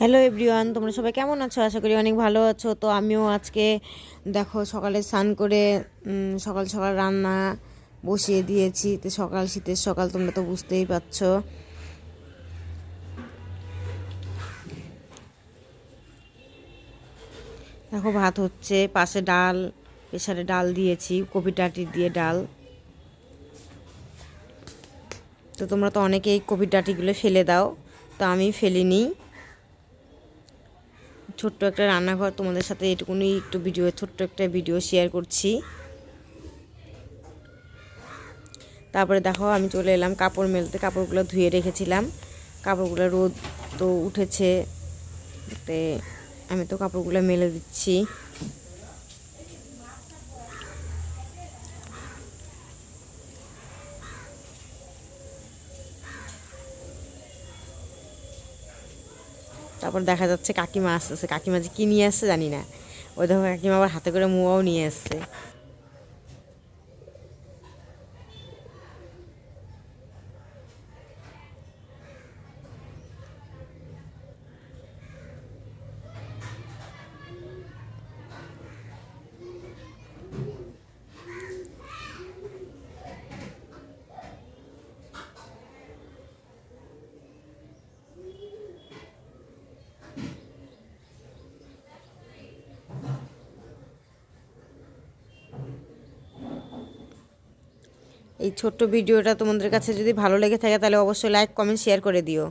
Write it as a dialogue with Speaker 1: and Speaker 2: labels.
Speaker 1: Hello everyone, তোমরা সবাই কেমন আছো? আশা করি অনেক ভালো আছো। তো আমিও আজকে দেখো সকালে স্নান করে সকাল সকাল রান্না বসিয়ে দিয়েছি। তো সকাল, শীতের সকাল, তোমরা তো বুঝতেই পারছো। দেখো ভাত হচ্ছে, পাশে ডাল, প্রেসারে ডাল দিয়েছি, কপি ডাঁটি দিয়ে ডাল। তো তোমরা তো অনেকেই কপি ডাঁটিগুলো ফেলে দাও, তো আমি ফেলিনি। ছোট্ট একটা রান্নাঘর, তোমাদের সাথে এটুকুনি একটু ভিডিও, ছোট্ট একটা ভিডিও শেয়ার করছি। তারপরে দেখো আমি চলে এলাম কাপড় মেলতে। কাপড়গুলো ধুয়ে রেখেছিলাম, কাপড়গুলো রোদ তো উঠেছে, আমি তো কাপড়গুলো মেলে দিচ্ছি। তারপর দেখা যাচ্ছে কাকিমা আসতেছে। কাকিমা যে কী নিয়ে আসছে জানি না। ওই দেখো কাকিমা আবার হাতে করে মোয়াও নিয়ে আসছে। এই ছোট্ট ভিডিওটা তোমাদের কাছে যদি ভালো লেগে থাকে তাহলে অবশ্যই লাইক, কমেন্ট, শেয়ার করে দিও।